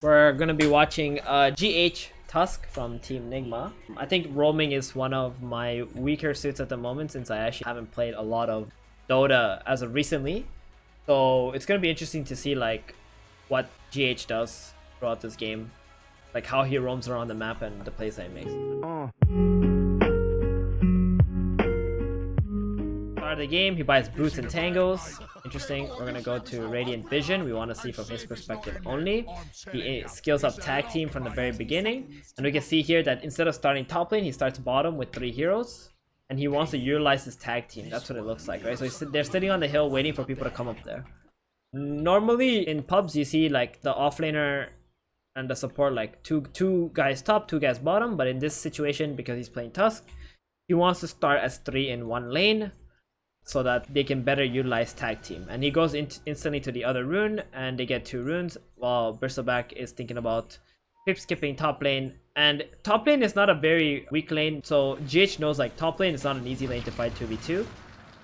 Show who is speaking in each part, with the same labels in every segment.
Speaker 1: We're gonna be watching GH Tusk from Team Nigma. I think roaming is one of my weaker suits at the moment since I actually haven't played a lot of Dota as of recently. So it's gonna be interesting to see like what GH does throughout this game, like how he roams around the map and the plays that he makes. Start of the game, he buys Boots and Tangos. Interesting. We're gonna go to Radiant Vision. We want to see from his perspective only. He skills up Tag Team from the very beginning, and we can see here that instead of starting top lane, he starts bottom with 3 heroes, and he wants to utilize his Tag Team. That's what it looks like, right? So they're sitting on the hill waiting for people to come up there. Normally in pubs, you see like the offlaner and the support like two guys top, 2 guys bottom, but in this situation, because he's playing Tusk, he wants to start as 3 in 1 lane, so that they can better utilize Tag Team. And he goes instantly to the other rune, and they get 2 runes, while Bristleback is thinking about creep skipping top lane. And top lane is not a very weak lane, so GH knows like top lane is not an easy lane to fight 2v2.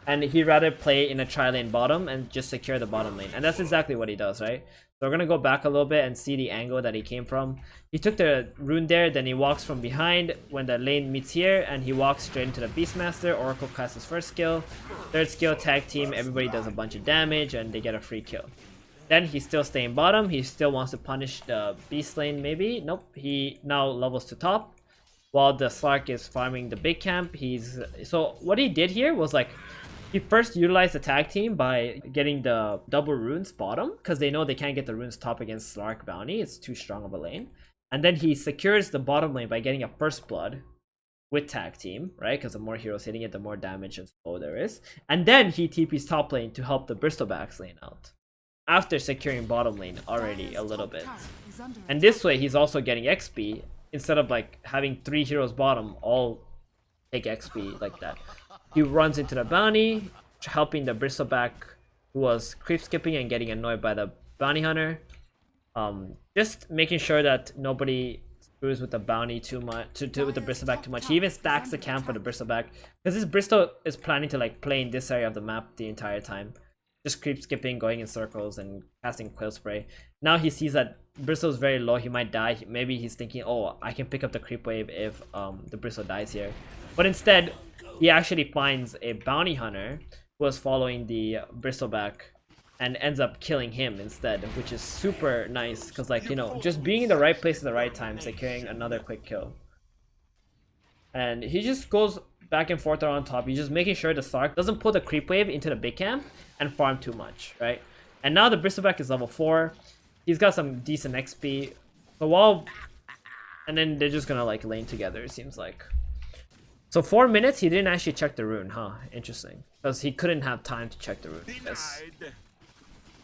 Speaker 1: And he'd rather play in a tri-lane bottom and just secure the bottom lane. And that's exactly what he does, right? So we're gonna go back a little bit and see the angle that he came from. He took the rune there, then he walks from behind when the lane meets here, and he walks straight into the Beastmaster. Oracle casts his first skill. Third skill, Tag Team, everybody does a bunch of damage, and they get a free kill. Then he's still staying bottom. He still wants to punish the Beast lane, maybe. Nope, he now levels to top. While the Slark is farming the big camp, so what he did here was like, he first utilized the Tag Team by getting the double runes bottom, because they know they can't get the runes top against Slark Bounty. It's too strong of a lane. And then he secures the bottom lane by getting a first blood with Tag Team, right? Because the more heroes hitting it, the more damage and slow there is. And then he TP's top lane to help the Bristleback's lane out, after securing bottom lane already a little bit. And this way, he's also getting XP, instead of like having 3 heroes bottom all take XP like that. He runs into the bounty, helping the Bristleback, who was creep skipping and getting annoyed by the bounty hunter. Just making sure that nobody screws with the bounty too much, with the Bristleback too much. He even stacks the camp for the Bristleback, because this Bristol is planning to like play in this area of the map the entire time, just creep skipping, going in circles, and casting Quill Spray. Now he sees that Bristol is very low, he might die. Maybe he's thinking, oh, I can pick up the creep wave if the Bristol dies here. But instead, he actually finds a bounty hunter who was following the Bristleback and ends up killing him instead, which is super nice, because like, you know, just being in the right place at the right time, securing another quick kill. And he just goes back and forth around top. He's just making sure the Slark doesn't pull the creep wave into the big camp and farm too much, right? And now the Bristleback is level 4. He's got some decent XP. So and then they're just gonna like lane together, it seems like. So 4 minutes, he didn't actually check the rune, huh? Interesting. Because he couldn't have time to check the rune.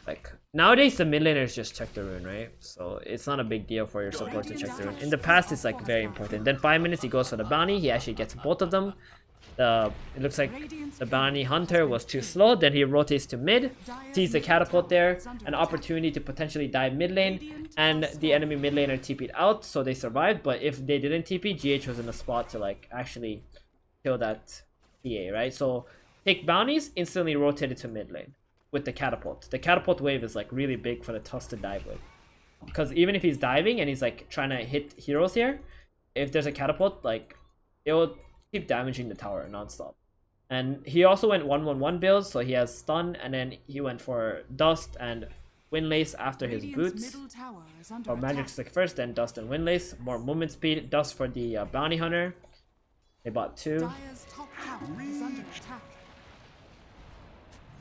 Speaker 1: Like, nowadays the mid laners just check the rune, right? So it's not a big deal for your support to check the rune. In the past, it's like very important. Then 5 minutes, he goes for the bounty. He actually gets both of them. It looks like the bounty hunter was too slow. Then he rotates to mid, sees the catapult there, an opportunity to potentially dive mid lane, and the enemy mid laner TP'd out, so they survived. But if they didn't TP, GH was in a spot to like actually kill that TA, right? So take bounties, instantly rotate it to mid lane with the catapult. The catapult wave is like really big for the Tusk to dive with, because even if he's diving and he's like trying to hit heroes here, if there's a catapult, like it will keep damaging the tower non-stop. And he also went 1-1-1 build, so he has stun, and then he went for dust and windlace after his boots, or magic stick first, then dust and windlace. More movement speed. Dust for the bounty hunter. They bought 2.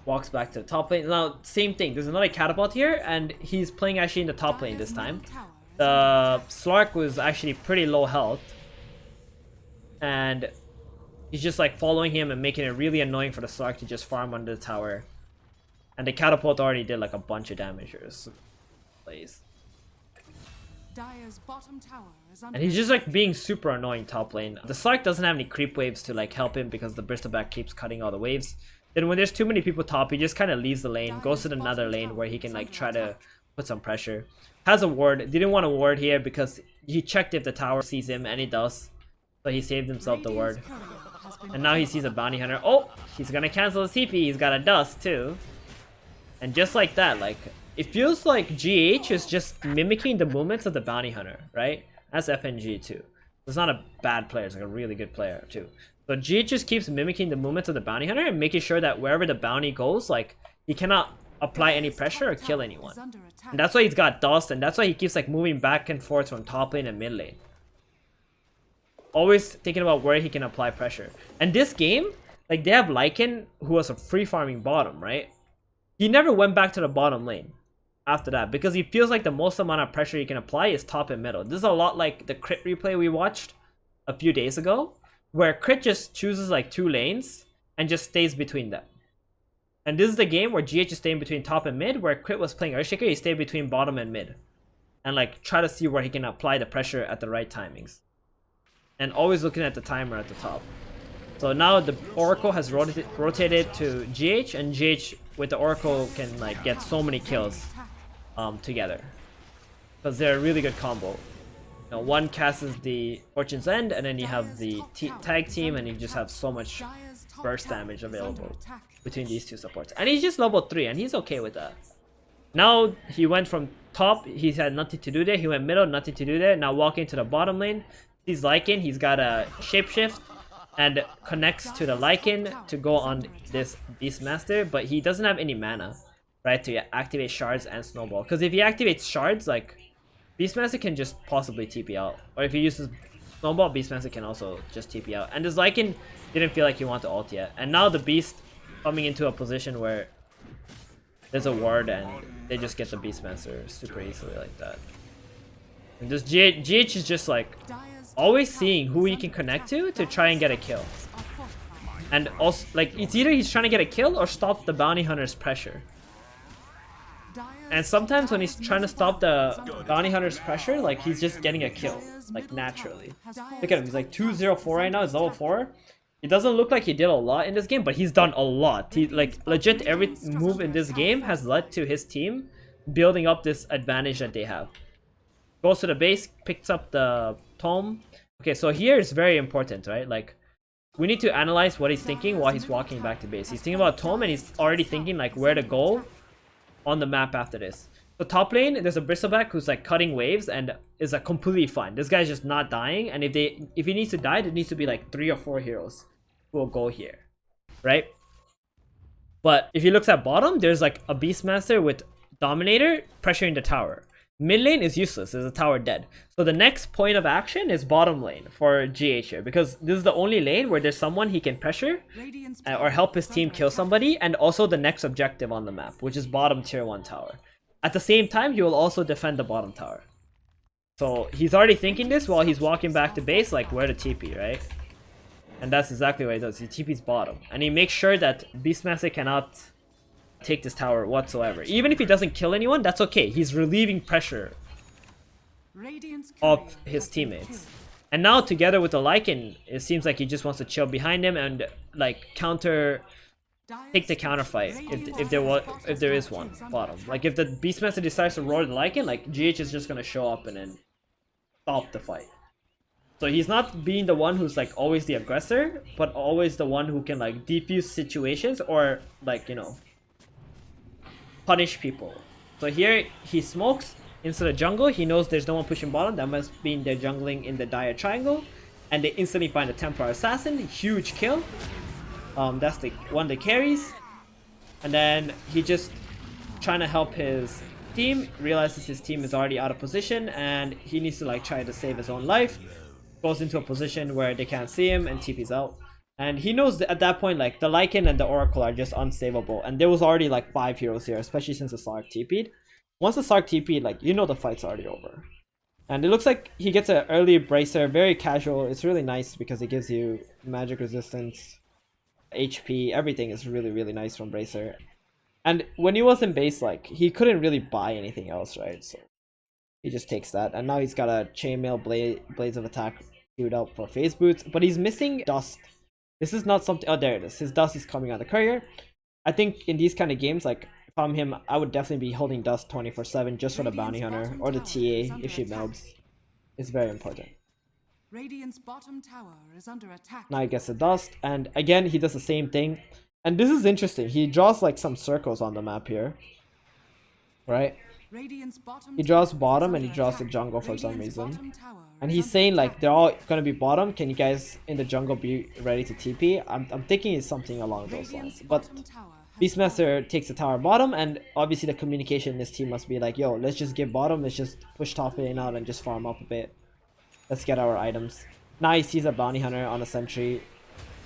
Speaker 1: Walks back to the top lane. Now same thing, there's another catapult here, and he's playing actually in the top lane this time. The Slark was actually pretty low health, and he's just like following him and making it really annoying for the Slark to just farm under the tower. And the catapult already did like a bunch of damage here. So, please. And he's just like being super annoying top lane. The Slark doesn't have any creep waves to like help him, because the Bristleback keeps cutting all the waves. Then when there's too many people top, he just kind of leaves the lane, goes to another lane where he can like try to put some pressure. Has a ward, didn't want a ward here because he checked if the tower sees him, and it does. So he saved himself the ward. And now he sees a bounty hunter. Oh, he's gonna cancel his TP. He's got a dust too. And just like that, like, it feels like GH is just mimicking the movements of the bounty hunter, right? That's FNG too. It's not a bad player, it's like a really good player too. So GH just keeps mimicking the movements of the bounty hunter and making sure that wherever the bounty goes, like, he cannot apply any pressure or kill anyone. And that's why he's got Dust, and that's why he keeps like moving back and forth from top lane and mid lane. Always thinking about where he can apply pressure. And this game, like, they have Lycan, who was a free farming bottom, right? He never went back to the bottom lane after that because he feels like the most amount of pressure he can apply is top and middle. This is a lot like the Crit replay we watched a few days ago, where Crit just chooses like 2 lanes and just stays between them. And this is the game where GH is staying between top and mid, where Crit was playing Earthshaker, he stayed between bottom and mid. And like try to see where he can apply the pressure at the right timings. And always looking at the timer at the top. So now the Oracle has rotated to GH, and GH with the Oracle can like get so many kills together. Because they're a really good combo. You know, one casts the Fortune's End, and then you have the tag team, and you just have so much burst damage available between these two supports. And he's just level 3, and he's okay with that. Now he went from top, he had nothing to do there. He went middle, nothing to do there. Now walking to the bottom lane, he's Lycan, he's got a shapeshift and connects to the Lycan to go on this Beastmaster, but he doesn't have any mana, right, to activate shards and snowball. Because if he activates shards, like, Beastmaster can just possibly TP out. Or if he uses snowball, Beastmaster can also just TP out. And this Lycan didn't feel like he wanted to ult yet. And now the Beast coming into a position where there's a ward and they just get the Beastmaster super easily like that. And this GH is just like always seeing who he can connect to try and get a kill. And also, like, it's either he's trying to get a kill or stop the bounty hunter's pressure. And sometimes when he's trying to stop the bounty hunter's pressure, like, he's just getting a kill, like, naturally. Look at him, he's like 204 right now, he's level 4. It doesn't look like he did a lot in this game, but he's done a lot. He, like, legit every move in this game has led to his team building up this advantage that they have. Goes to the base, picks up the tome. Okay, so here is very important, right? Like, we need to analyze what he's thinking while he's walking back to base. He's thinking about tome, and he's already thinking like where to go on the map after this. So top lane, there's a Bristleback who's like cutting waves and is like completely fine. This guy's just not dying, and if he needs to die, there needs to be like 3 or 4 heroes who will go here, right? But if he looks at bottom, there's like a Beastmaster with Dominator pressuring the tower. Mid lane is useless, there's a tower dead. So the next point of action is bottom lane for GH here, because this is the only lane where there's someone he can pressure or help his team kill somebody, and also the next objective on the map, which is bottom tier 1 tower. At the same time, he will also defend the bottom tower. So he's already thinking this while he's walking back to base, like where to TP, right? And that's exactly what he does. He TP's bottom, and he makes sure that Beastmaster cannot take this tower whatsoever. Even if he doesn't kill anyone, that's okay. He's relieving pressure of his teammates. And now together with the Lycan, it seems like he just wants to chill behind him and like take the counter fight if there is one bottom. Like if the Beastmaster decides to roar the Lycan, like GH is just gonna show up and then stop the fight. So he's not being the one who's like always the aggressor, but always the one who can like defuse situations or like, you know, punish people. So here he smokes into the jungle. He knows there's no one pushing bottom. That must mean they're jungling in the dire triangle, and they instantly find the Templar Assassin. Huge kill. That's the one that carries. And then he just trying to help his team, realizes his team is already out of position and he needs to like try to save his own life. Goes into a position where they can't see him and TP's out. And he knows that at that point, like, the Lycan and the Oracle are just unsavable. And there was already, like, 5 heroes here, especially since the Sark TP'd. Once the Sark TP'd, like, you know the fight's already over. And it looks like he gets an early Bracer, very casual. It's really nice because it gives you magic resistance, HP, everything is really, really nice from Bracer. And when he was in base, like, he couldn't really buy anything else, right? So he just takes that. And now he's got a Chainmail Blades of Attack queued up for Phase Boots. But he's missing Dust. This is not something... Oh, there it is. His Dust is coming on the courier. I think in these kind of games, like, if I'm him, I would definitely be holding Dust 24/7 just for the Bounty Hunter or the TA if she melds. It's very important.
Speaker 2: Radiant's bottom tower is under attack.
Speaker 1: Now he gets the Dust, and again, he does the same thing. And this is interesting. He draws, like, some circles on the map here. right?
Speaker 2: Radiant's bottom
Speaker 1: He draws
Speaker 2: tower
Speaker 1: bottom
Speaker 2: is
Speaker 1: and he
Speaker 2: under
Speaker 1: draws the
Speaker 2: attack.
Speaker 1: jungle for some
Speaker 2: Radiant's
Speaker 1: reason.
Speaker 2: bottom tower
Speaker 1: And
Speaker 2: is
Speaker 1: he's
Speaker 2: under
Speaker 1: saying like
Speaker 2: attack.
Speaker 1: they're all gonna be bottom. Can you guys in the jungle be ready to TP? I'm thinking it's something along those lines.
Speaker 2: Radiant's
Speaker 1: But
Speaker 2: bottom tower has
Speaker 1: Beastmaster takes the tower bottom, and obviously the communication in this team must be like, yo, let's just get bottom, let's just push top lane out and just farm up a bit. Let's get our items. Now he sees a bounty hunter on a sentry.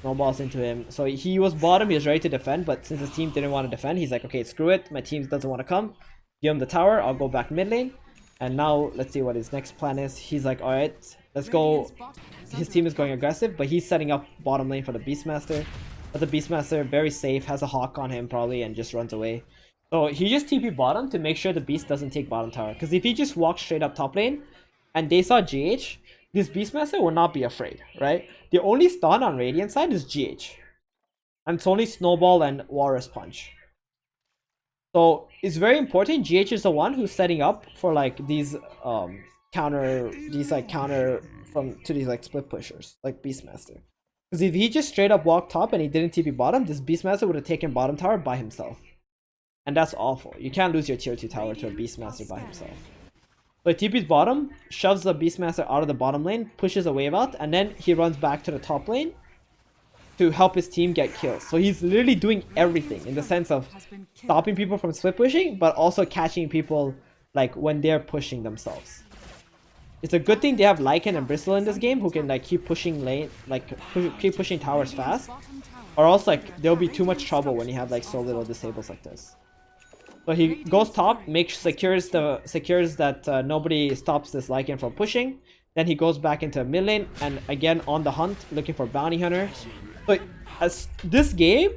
Speaker 1: Snowballs into him. So he was bottom, he was ready to defend, but since his team didn't want to defend, he's like, okay, screw it, my team doesn't want to come. Give him the tower, I'll go back mid lane. And now let's see what his next plan is. He's like, alright, let's go. His team is going aggressive, but he's setting up bottom lane for the Beastmaster. But the Beastmaster, very safe, has a hawk on him probably and just runs away. So he just TP bottom to make sure the Beast doesn't take bottom tower. Because if he just walks straight up top lane and they saw GH, this Beastmaster will not be afraid, right? The only stun on Radiant side is GH. And it's only Snowball and Walrus Punch. So it's very important. GH is the one who's setting up for like these counter from to these like split pushers, like Beastmaster. Because if he just straight up walked top and he didn't TP bottom, this Beastmaster would have taken bottom tower by himself. And that's awful. You can't lose your tier 2 tower to a Beastmaster by himself. So he TP's bottom, shoves the Beastmaster out of the bottom lane, pushes a wave out, and then he runs back to the top lane to help his team get kills. So he's literally doing everything in the sense of stopping people from split pushing, but also catching people like when they're pushing themselves. It's a good thing they have Lycan and Bristle in this game who can like keep pushing lane, like keep pushing towers fast, or else like there'll be too much trouble when you have like so little disables like this. So he goes top, secures that nobody stops this Lycan from pushing. Then he goes back into mid lane and again on the hunt looking for bounty hunter. But as this game,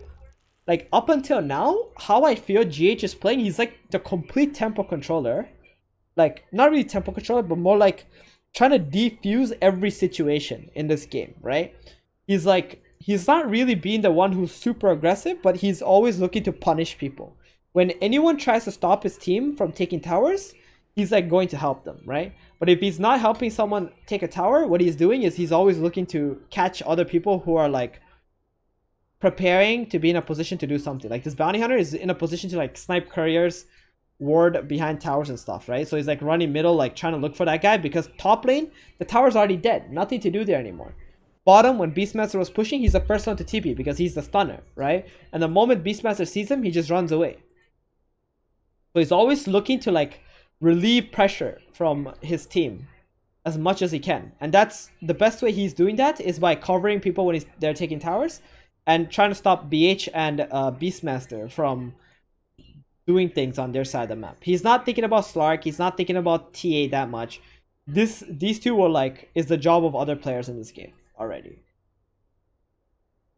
Speaker 1: like up until now, how I feel GH is playing, he's like the complete tempo controller. Like not really tempo controller, but more like trying to defuse every situation in this game, right? He's not really being the one who's super aggressive, but he's always looking to punish people. When anyone tries to stop his team from taking towers, he's like going to help them, right? But if he's not helping someone take a tower, what he's doing is he's always looking to catch other people who are like preparing to be in a position to do something. Like this bounty hunter is in a position to like snipe couriers, ward behind towers and stuff, right? So he's like running middle, like trying to look for that guy because top lane, the tower's already dead. Nothing to do there anymore. Bottom, when Beastmaster was pushing, he's the first one to TP because he's the stunner, right? And the moment Beastmaster sees him, he just runs away. So he's always looking to like relieve pressure from his team as much as he can. And that's the best way he's doing that is by covering people when they're taking towers and trying to stop BH and Beastmaster from doing things on their side of the map. He's not thinking about Slark, he's not thinking about TA that much. These two were like, is the job of other players in this game already.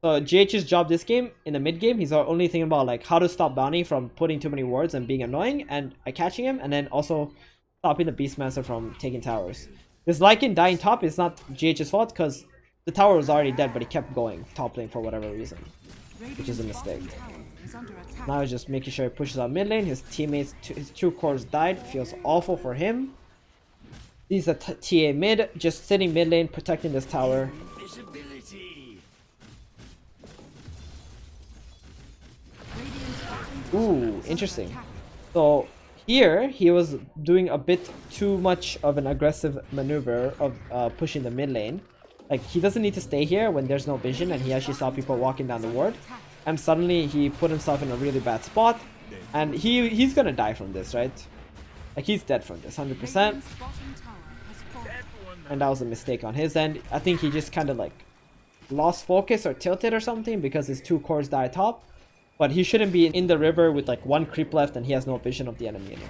Speaker 1: So GH's job this game, in the mid game, he's only thinking about like how to stop Bounty from putting too many wards and being annoying and catching him, and then also stopping the Beastmaster from taking towers. This Lycan dying top is not GH's fault because the tower was already dead, but he kept going top lane for whatever reason, which is a mistake. Now he's just making sure he pushes out mid lane. His teammates, his 2 cores died. Feels awful for him. He's a TA mid, just sitting mid lane, protecting this tower. Ooh, interesting. So here he was doing a bit too much of an aggressive maneuver of pushing the mid lane. Like he doesn't need to stay here when there's no vision and he actually saw people walking down the ward. And suddenly he put himself in a really bad spot. And he's gonna die from this, right? Like he's dead from this, 100%. And that was a mistake on his end. I think he just kind of like lost focus or tilted or something because his 2 cores died top. But he shouldn't be in the river with like 1 creep left and he has no vision of the enemy anymore.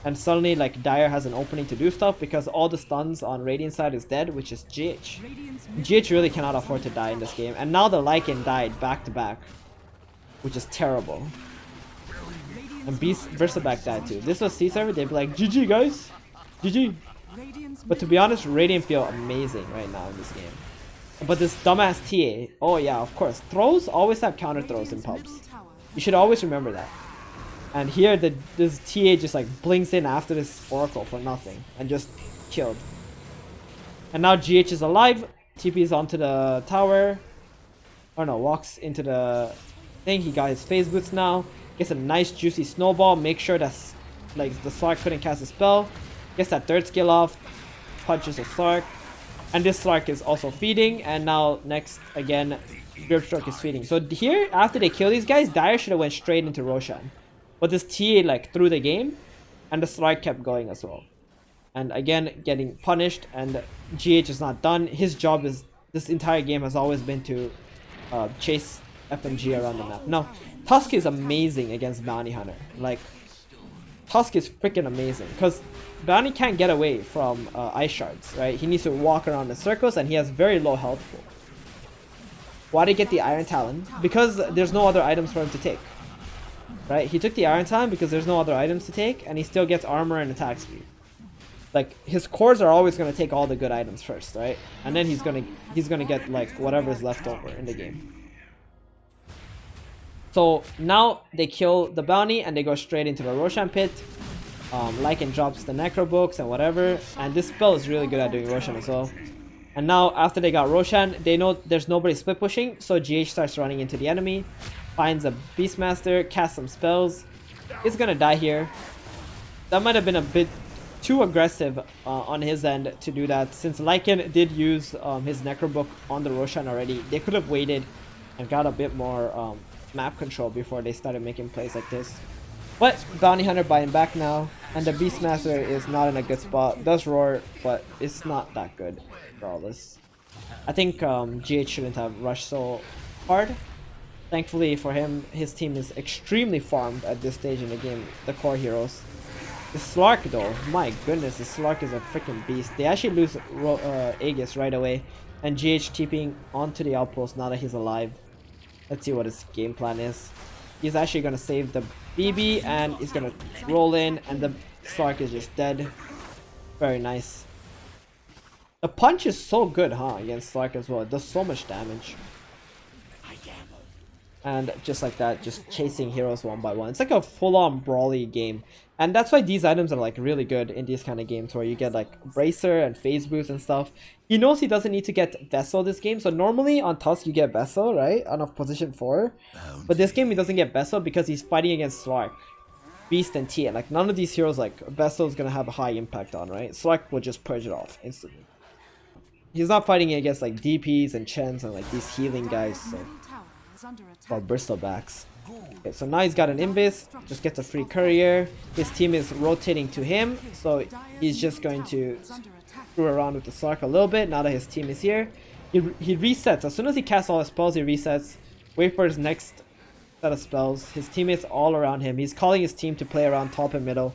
Speaker 1: And suddenly like Dire has an opening to do stuff because all the stuns on Radiant side is dead, which is GH. GH really cannot afford to die in this game. And now the Lycan died back to back, which is terrible. And Bristleback died too. This was C-server, they'd be like, GG guys, GG. But to be honest, Radiant feel amazing right now in this game. But this dumbass TA, oh yeah, of course. Throws always have counter throws in pubs. You should always remember that. And here, this TA just like blinks in after this Oracle for nothing. And just killed. And now GH is alive. TP's onto the tower. Or no, walks into the thing. He got his phase boots now. Gets a nice juicy snowball. Make sure that like the Slark couldn't cast a spell. Gets that third skill off, punches a Slark, and this Slark is also feeding. And now next again, Gripstroke is feeding. So here, after they kill these guys, Dire should have went straight into Roshan, but this TA like threw the game, and the Slark kept going as well. And again, getting punished, and GH is not done. His job is this entire game has always been to chase FNG around the map. Now, Tusk is amazing against Bounty Hunter. Like, Tusk is freaking amazing because Bounty can't get away from ice shards, right? He needs to walk around in circles, and he has very low health pool. Why did he get the Iron Talon? Because there's no other items for him to take, right? He took the Iron Talon because there's no other items to take, and he still gets armor and attack speed. Like, his cores are always gonna take all the good items first, right? And then he's gonna get like whatever's left over in the game. So now they kill the bounty and they go straight into the Roshan pit. Lycan drops the Necro books and whatever, and this spell is really good at doing Roshan as well. And now after they got Roshan, they know there's nobody split pushing, so GH starts running into the enemy, finds a Beastmaster, casts some spells. He's gonna die here. That might have been a bit too aggressive on his end to do that, since Lycan did use his Necro book on the Roshan already. They could have waited and got a bit more map control before they started making plays like this. But Bounty Hunter buying back now, and the Beastmaster is not in a good spot. Does roar, but it's not that good for all this. I think GH shouldn't have rushed so hard. Thankfully for him, his team is extremely farmed at this stage in the game, the core heroes. The Slark though, my goodness, the Slark is a freaking beast. They actually lose Aegis right away, and GH TPing onto the outpost now that he's alive. Let's see what his game plan is. He's actually going to save the BB, and he's going to roll in, and the Slark is just dead. Very nice. The punch is so good, huh, against Slark as well. It does so much damage. And just like that, just chasing heroes one by one. It's like a full-on brawly game. And that's why these items are like really good in these kind of games where you get like Bracer and Phase Boost and stuff. He knows he doesn't need to get Vessel this game. So normally on Tusk you get Vessel, right? On a position 4. But this game he doesn't get Vessel because he's fighting against Slark, Beast, and Tia. Like none of these heroes like Vessel is going to have a high impact on, right? Slark will just purge it off instantly. He's not fighting against like DPs and Chens and like these healing guys. So. Or Bristlebacks. Okay, so now he's got an Invis, just gets a free courier. His team is rotating to him, so he's just going to screw around with the Slark a little bit now that his team is here. He resets. As soon as he casts all his spells, he resets. Wait for his next set of spells. His teammates all around him. He's calling his team to play around top and middle,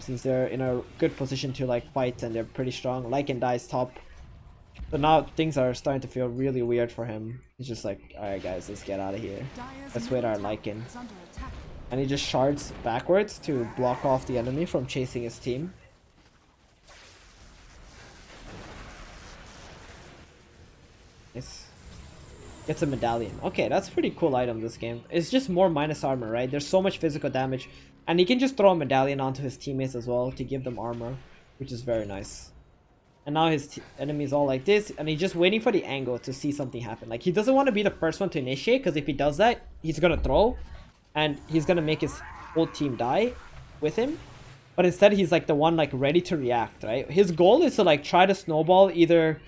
Speaker 1: since they're in a good position to like fight and they're pretty strong. Lycan dies top. So now things are starting to feel really weird for him. He's just like, alright guys, let's get out of here. Let's wait our Lycan. And he just shards backwards to block off the enemy from chasing his team. Nice. Gets a medallion. Okay, that's a pretty cool item this game. It's just more minus armor, right? There's so much physical damage. And he can just throw a medallion onto his teammates as well to give them armor, which is very nice. And now his enemy is all like this, and he's just waiting for the angle to see something happen. Like, he doesn't want to be the first one to initiate, because if he does that, he's going to throw, and he's going to make his whole team die with him. But instead, he's like the one like ready to react, right? His goal is to like try to snowball either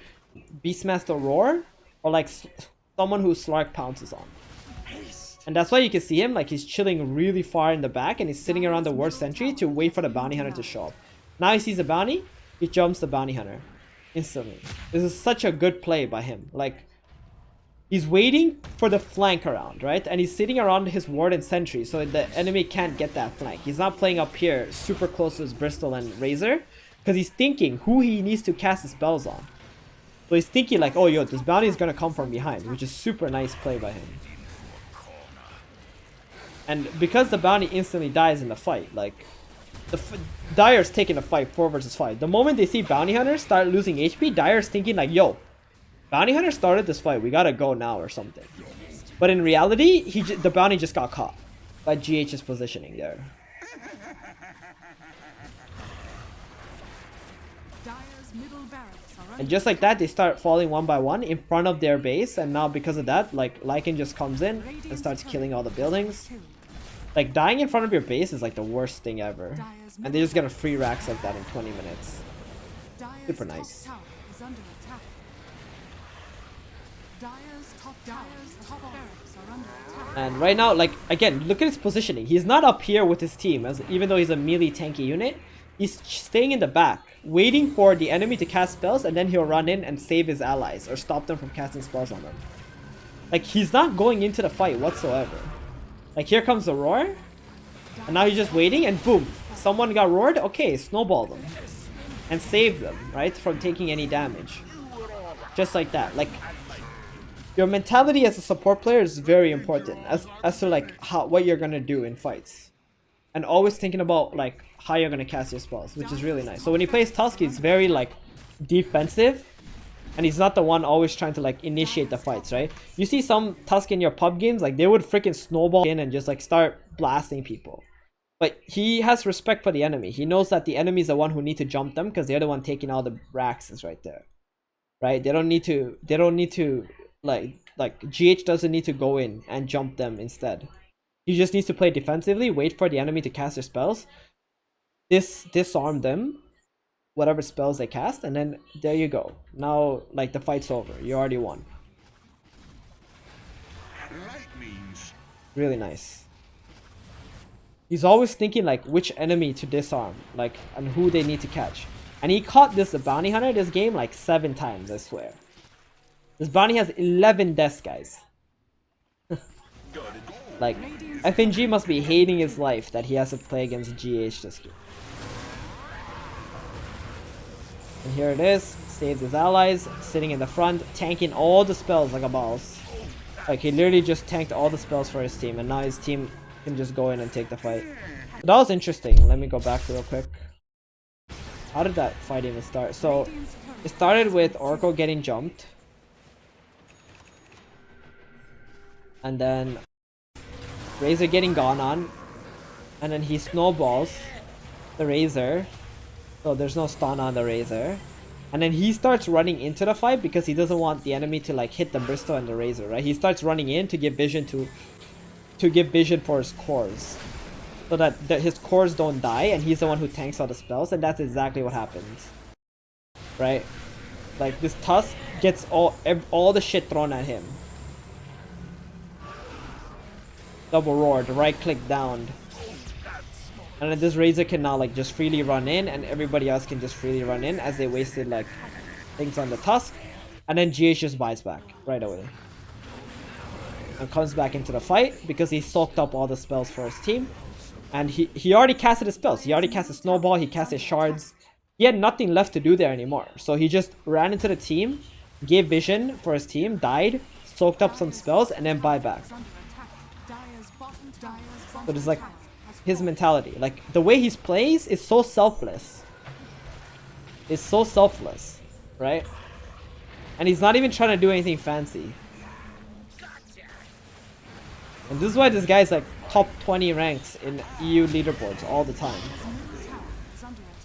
Speaker 1: Beastmaster Roar, or like someone who Slark pounces on. And that's why you can see him, like he's chilling really far in the back, and he's sitting around the War Sentry to wait for the Bounty Hunter to show up. Now he sees the Bounty, he jumps the Bounty Hunter instantly. This is such a good play by him. Like, he's waiting for the flank around, right? And he's sitting around his Ward and Sentry so the enemy can't get that flank. He's not playing up here super close to his Bristol and Razor, because he's thinking who he needs to cast his spells on. So he's thinking like, oh yo, this Bounty is going to come from behind, which is super nice play by him. And because the Bounty instantly dies in the fight, like, Dire's taking a fight 4 versus 5. The moment they see Bounty Hunters start losing HP, Dire's thinking like, yo, Bounty Hunter started this fight, we gotta go now or something. But in reality, the Bounty just got caught by GH's positioning there. And just like that, they start falling one by one in front of their base, and now because of that, like, Lycan just comes in and starts killing all the buildings. Like, dying in front of your base is like the worst thing ever. And they just get a free racks like that in 20 minutes. Super nice. And right now, like, again, look at his positioning. He's not up here with his team, as even though he's a melee tanky unit. He's staying in the back, waiting for the enemy to cast spells, and then he'll run in and save his allies or stop them from casting spells on them. Like, he's not going into the fight whatsoever. Like, here comes the roar, and now he's just waiting, and boom, someone got roared. Okay, snowball them and save them, right, from taking any damage. Just like that. Like, your mentality as a support player is very important as to like what you're gonna do in fights, and always thinking about like how you're gonna cast your spells, which is really nice. So when he plays Tusk, he's very like defensive, and he's not the one always trying to like initiate the fights, right? You see some Tusk in your pub games, like they would freaking snowball in and just like start blasting people. But he has respect for the enemy. He knows that the enemy is the one who need to jump them because they're the one taking all the racks is right there, right? They don't need to like GH doesn't need to go in and jump them instead. He just needs to play defensively, wait for the enemy to cast their spells, disarm them, whatever spells they cast, and then there you go. Now like the fight's over. You already won. Really nice. He's always thinking like which enemy to disarm, like, and who they need to catch. And he caught this bounty hunter this game like 7 times, I swear. This bounty has 11 deaths, guys. Like, FNG must be hating his life that he has to play against GH this game. And here it is. Saves his allies, sitting in the front, tanking all the spells like a boss. Like, he literally just tanked all the spells for his team, and now his team can just go in and take the fight. But that was interesting. Let me go back real quick. How did that fight even start? So, it started with Oracle getting jumped. And then Razor getting gone on, and then he snowballs the Razor, so there's no stun on the Razor, and then he starts running into the fight because he doesn't want the enemy to like hit the Bristol and the Razor, right? He starts running in to give vision to give vision for his cores, so that his cores don't die, and he's the one who tanks all the spells, and that's exactly what happens, right? Like, this Tusk gets all the shit thrown at him. Double roared, right click down, and then this Razor can now like just freely run in, and everybody else can just freely run in as they wasted like things on the Tusk, and then GH just buys back right away and comes back into the fight because he soaked up all the spells for his team, and he already casted his spells. He already casted Snowball, he casted Shards. He had nothing left to do there anymore, so he just ran into the team, gave vision for his team, died, soaked up some spells, and then buy back. But it's like his mentality, like the way he plays is so selfless. It's so selfless, right? And he's not even trying to do anything fancy. And this is why this guy's like top 20 ranks in EU leaderboards all the time.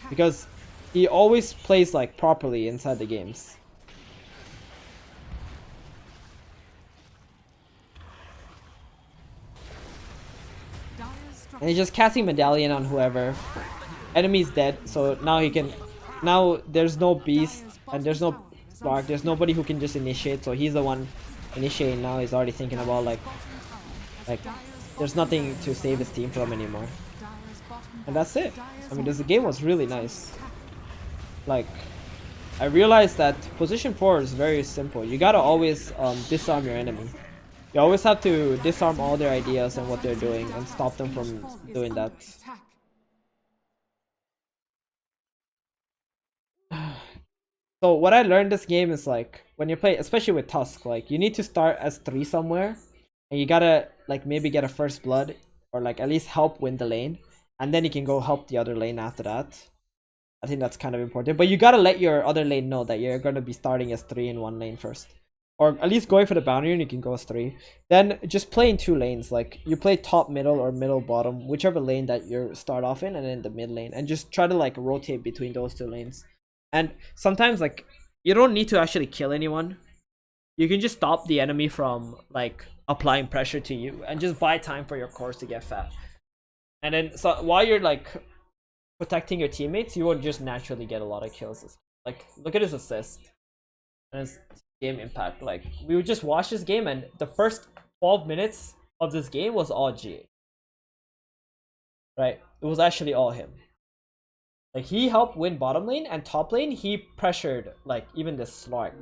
Speaker 1: Because he always plays like properly inside the games. And he's just casting Medallion on whoever. Enemy's dead, so now he can... Now there's no Beast and there's no Spark. There's nobody who can just initiate, so he's the one initiating now. He's already thinking about like there's nothing to save his team from anymore. And that's it. I mean, the game was really nice. Like, I realized that position 4 is very simple. You gotta always disarm your enemy. You always have to disarm all their ideas and what they're doing and stop them from doing that. So what I learned this game is like, when you play, especially with Tusk, like you need to start as 3 somewhere, and you gotta like maybe get a first blood, or like at least help win the lane, and then you can go help the other lane after that. I think that's kind of important, but you gotta let your other lane know that you're gonna be starting as 3 in one lane first. Or at least going for the boundary and you can go as 3. Then just play in 2 lanes. Like you play top middle or middle bottom, whichever lane that you start off in, and then the mid lane, and just try to like rotate between those 2 lanes. And sometimes like you don't need to actually kill anyone. You can just stop the enemy from like applying pressure to you and just buy time for your cores to get fat. And then so while you're like protecting your teammates, you will just naturally get a lot of kills. Like look at his assist and his game impact. Like we would just watch this game, and the first 12 minutes of this game was all G. Right? It was actually all him. Like he helped win bottom lane, and top lane he pressured like even this Slark.